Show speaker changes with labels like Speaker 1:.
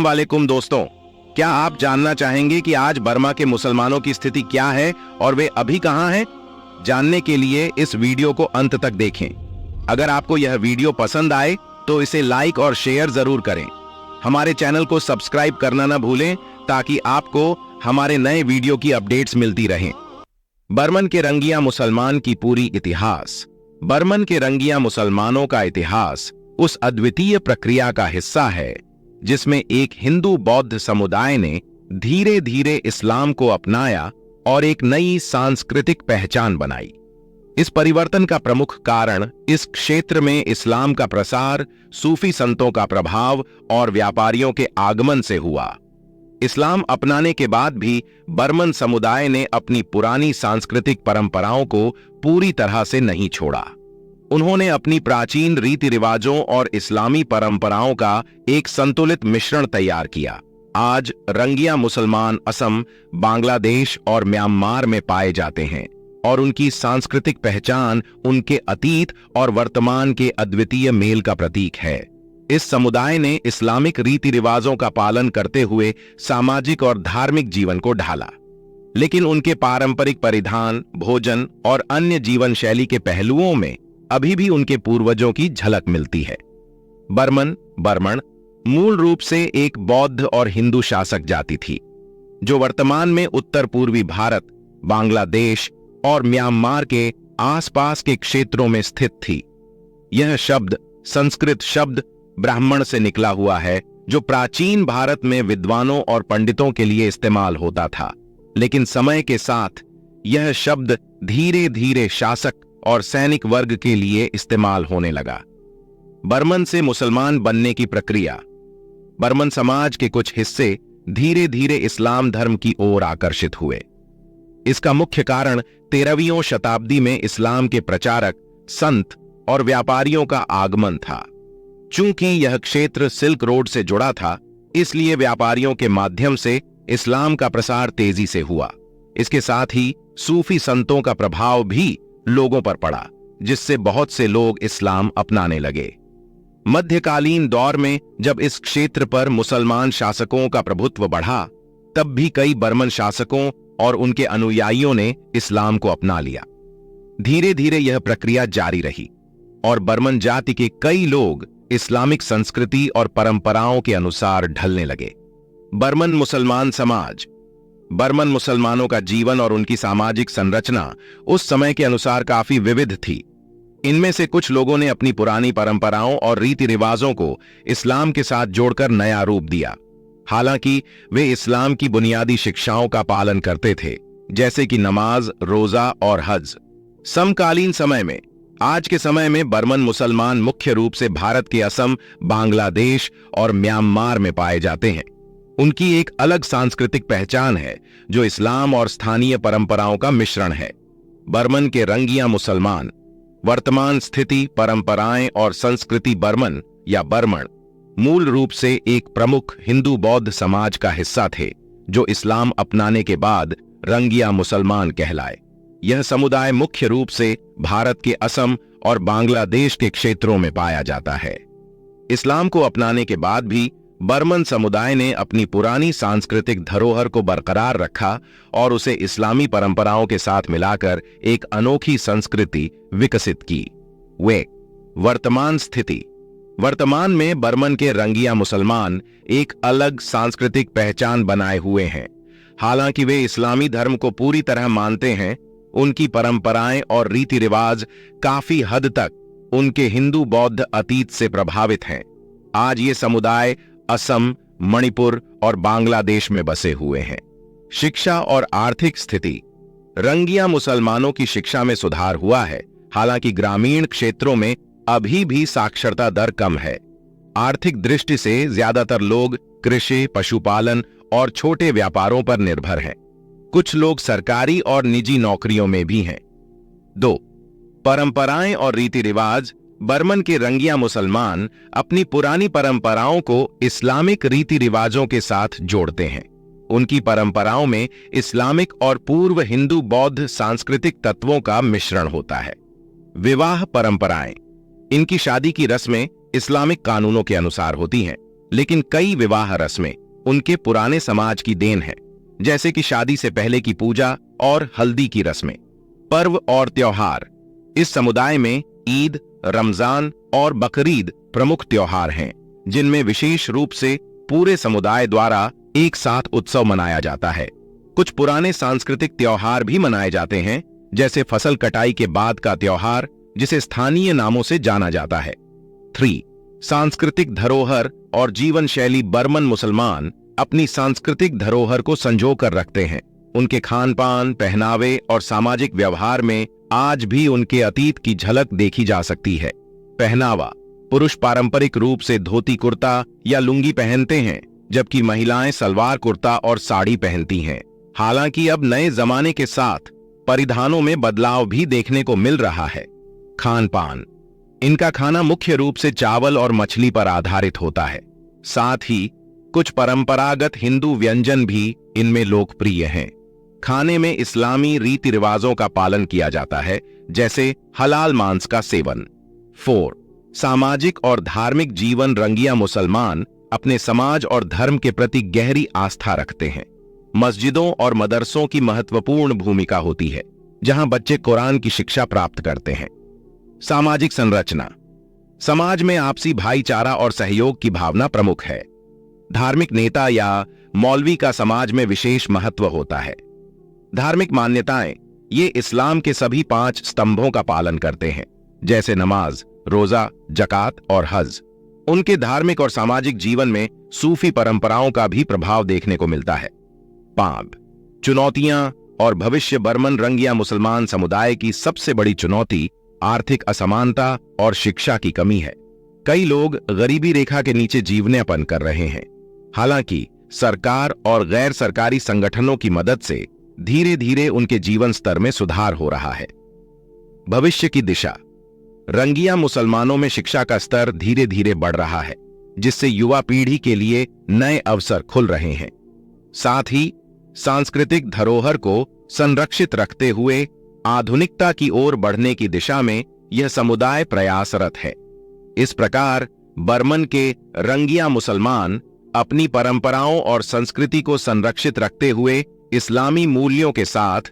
Speaker 1: अस्सलाम वालेकुम दोस्तों, क्या आप जानना चाहेंगे कि आज बर्मा के मुसलमानों की स्थिति क्या है और वे अभी कहां हैं? जानने के लिए इस वीडियो को अंत तक देखें। अगर आपको यह वीडियो पसंद आए तो इसे लाइक और शेयर जरूर करें। हमारे चैनल को सब्सक्राइब करना ना भूलें ताकि आपको हमारे नए वीडियो की अपडेट्स मिलती रहें। बर्मन के रंगिया मुसलमान की पूरी इतिहास। बर्मन के रंगिया मुसलमानों का इतिहास उस अद्वितीय प्रक्रिया का हिस्सा है जिसमें एक हिंदू बौद्ध समुदाय ने धीरे धीरे इस्लाम को अपनाया और एक नई सांस्कृतिक पहचान बनाई। इस परिवर्तन का प्रमुख कारण इस क्षेत्र में इस्लाम का प्रसार, सूफी संतों का प्रभाव और व्यापारियों के आगमन से हुआ। इस्लाम अपनाने के बाद भी बर्मन समुदाय ने अपनी पुरानी सांस्कृतिक परंपराओं को पूरी तरह से नहीं छोड़ा। उन्होंने अपनी प्राचीन रीति रिवाजों और इस्लामी परंपराओं का एक संतुलित मिश्रण तैयार किया। आज रंगिया मुसलमान असम, बांग्लादेश और म्यांमार में पाए जाते हैं और उनकी सांस्कृतिक पहचान उनके अतीत और वर्तमान के अद्वितीय मेल का प्रतीक है। इस समुदाय ने इस्लामिक रीति रिवाजों का पालन करते हुए सामाजिक और धार्मिक जीवन को ढाला, लेकिन उनके पारंपरिक परिधान, भोजन और अन्य जीवन शैली के पहलुओं में अभी भी उनके पूर्वजों की झलक मिलती है। बर्मन मूल रूप से एक बौद्ध और हिंदू शासक जाति थी, जो वर्तमान में उत्तर पूर्वी भारत, बांग्लादेश और म्यांमार के आसपास के क्षेत्रों में स्थित थी। यह शब्द संस्कृत शब्द ब्राह्मण से निकला हुआ है, जो प्राचीन भारत में विद्वानों और पंडितों के लिए इस्तेमाल होता था, लेकिन समय के साथ यह शब्द धीरे धीरे शासक और सैनिक वर्ग के लिए इस्तेमाल होने लगा। बर्मन से मुसलमान बनने की प्रक्रिया। बर्मन समाज के कुछ हिस्से धीरे धीरे इस्लाम धर्म की ओर आकर्षित हुए। इसका मुख्य कारण 13वीं शताब्दी में इस्लाम के प्रचारक, संत और व्यापारियों का आगमन था। चूंकि यह क्षेत्र सिल्क रोड से जुड़ा था, इसलिए व्यापारियों के माध्यम से इस्लाम का प्रसार तेजी से हुआ। इसके साथ ही सूफी संतों का प्रभाव भी लोगों पर पड़ा, जिससे बहुत से लोग इस्लाम अपनाने लगे। मध्यकालीन दौर में जब इस क्षेत्र पर मुसलमान शासकों का प्रभुत्व बढ़ा, तब भी कई बर्मन शासकों और उनके अनुयायियों ने इस्लाम को अपना लिया। धीरे धीरे यह प्रक्रिया जारी रही और बर्मन जाति के कई लोग इस्लामिक संस्कृति और परंपराओं के अनुसार ढलने लगे। बर्मन मुसलमान समाज। बर्मन मुसलमानों का जीवन और उनकी सामाजिक संरचना उस समय के अनुसार काफी विविध थी। इनमें से कुछ लोगों ने अपनी पुरानी परंपराओं और रीति रिवाजों को इस्लाम के साथ जोड़कर नया रूप दिया। हालांकि वे इस्लाम की बुनियादी शिक्षाओं का पालन करते थे, जैसे कि नमाज, रोजा और हज। समकालीन समय में, आज के समय में बर्मन मुसलमान मुख्य रूप से भारत के असम, बांग्लादेश और म्यांमार में पाए जाते हैं। उनकी एक अलग सांस्कृतिक पहचान है जो इस्लाम और स्थानीय परंपराओं का मिश्रण है। बर्मन के रंगिया मुसलमान। वर्तमान स्थिति, परंपराएं और संस्कृति। बर्मन या बर्मण मूल रूप से एक प्रमुख हिंदू बौद्ध समाज का हिस्सा थे, जो इस्लाम अपनाने के बाद रंगिया मुसलमान कहलाए। यह समुदाय मुख्य रूप से भारत के असम और बांग्लादेश के क्षेत्रों में पाया जाता है। इस्लाम को अपनाने के बाद भी बर्मन समुदाय ने अपनी पुरानी सांस्कृतिक धरोहर को बरकरार रखा और उसे इस्लामी परंपराओं के साथ मिलाकर एक अनोखी संस्कृति विकसित की। वर्तमान स्थिति। वर्तमान में बर्मन के रंगिया मुसलमान एक अलग सांस्कृतिक पहचान बनाए हुए हैं। हालांकि वे इस्लामी धर्म को पूरी तरह मानते हैं, उनकी परंपराएं और रीति रिवाज काफी हद तक उनके हिंदू बौद्ध अतीत से प्रभावित हैं। आज ये समुदाय असम, मणिपुर और बांग्लादेश में बसे हुए हैं। शिक्षा और आर्थिक स्थिति। रंगिया मुसलमानों की शिक्षा में सुधार हुआ है, हालांकि ग्रामीण क्षेत्रों में अभी भी साक्षरता दर कम है। आर्थिक दृष्टि से ज्यादातर लोग कृषि, पशुपालन और छोटे व्यापारों पर निर्भर हैं। कुछ लोग सरकारी और निजी नौकरियों में भी हैं। 2. परंपराएं और रीति रिवाज। बर्मन के रंगिया मुसलमान अपनी पुरानी परंपराओं को इस्लामिक रीति रिवाजों के साथ जोड़ते हैं। उनकी परंपराओं में इस्लामिक और पूर्व हिंदू बौद्ध सांस्कृतिक तत्वों का मिश्रण होता है। विवाह परंपराएं। इनकी शादी की रस्में इस्लामिक कानूनों के अनुसार होती हैं, लेकिन कई विवाह रस्में उनके पुराने समाज की देन है, जैसे कि शादी से पहले की पूजा और हल्दी की रस्में। पर्व और त्योहार। इस समुदाय में ईद, रमजान और बकरीद प्रमुख त्योहार हैं, जिनमें विशेष रूप से पूरे समुदाय द्वारा एक साथ उत्सव मनाया जाता है। कुछ पुराने सांस्कृतिक त्योहार भी मनाए जाते हैं, जैसे फसल कटाई के बाद का त्योहार, जिसे स्थानीय नामों से जाना जाता है। 3. सांस्कृतिक धरोहर और जीवन शैली। बर्मन मुसलमान अपनी सांस्कृतिक धरोहर को संजो कर रखते हैं। उनके खान पान, पहनावे और सामाजिक व्यवहार में आज भी उनके अतीत की झलक देखी जा सकती है। पहनावा। पुरुष पारंपरिक रूप से धोती कुर्ता या लुंगी पहनते हैं, जबकि महिलाएं सलवार कुर्ता और साड़ी पहनती हैं। हालांकि अब नए जमाने के साथ परिधानों में बदलाव भी देखने को मिल रहा है। खान पान। इनका खाना मुख्य रूप से चावल और मछली पर आधारित होता है। साथ ही कुछ परंपरागत हिंदू व्यंजन भी इनमें लोकप्रिय हैं। खाने में इस्लामी रीति रिवाजों का पालन किया जाता है, जैसे हलाल मांस का सेवन। 4. सामाजिक और धार्मिक जीवन। रंगिया मुसलमान अपने समाज और धर्म के प्रति गहरी आस्था रखते हैं। मस्जिदों और मदरसों की महत्वपूर्ण भूमिका होती है, जहां बच्चे कुरान की शिक्षा प्राप्त करते हैं। सामाजिक संरचना। समाज में आपसी भाईचारा और सहयोग की भावना प्रमुख है। धार्मिक नेता या मौलवी का समाज में विशेष महत्व होता है। धार्मिक मान्यताएं। ये इस्लाम के सभी 5 स्तंभों का पालन करते हैं, जैसे नमाज, रोजा, जकात और हज। उनके धार्मिक और सामाजिक जीवन में सूफी परंपराओं का भी प्रभाव देखने को मिलता है। 5. चुनौतियां और भविष्य। बर्मन रंगिया मुसलमान समुदाय की सबसे बड़ी चुनौती आर्थिक असमानता और शिक्षा की कमी है। कई लोग गरीबी रेखा के नीचे जीवनयापन कर रहे हैं। हालांकि सरकार और गैर सरकारी संगठनों की मदद से धीरे धीरे उनके जीवन स्तर में सुधार हो रहा है। भविष्य की दिशा। रंगिया मुसलमानों में शिक्षा का स्तर धीरे धीरे बढ़ रहा है, जिससे युवा पीढ़ी के लिए नए अवसर खुल रहे हैं। साथ ही सांस्कृतिक धरोहर को संरक्षित रखते हुए आधुनिकता की ओर बढ़ने की दिशा में यह समुदाय प्रयासरत है। इस प्रकार बर्मन के रंगिया मुसलमान अपनी परंपराओं और संस्कृति को संरक्षित रखते हुए इस्लामी मूल्यों के साथ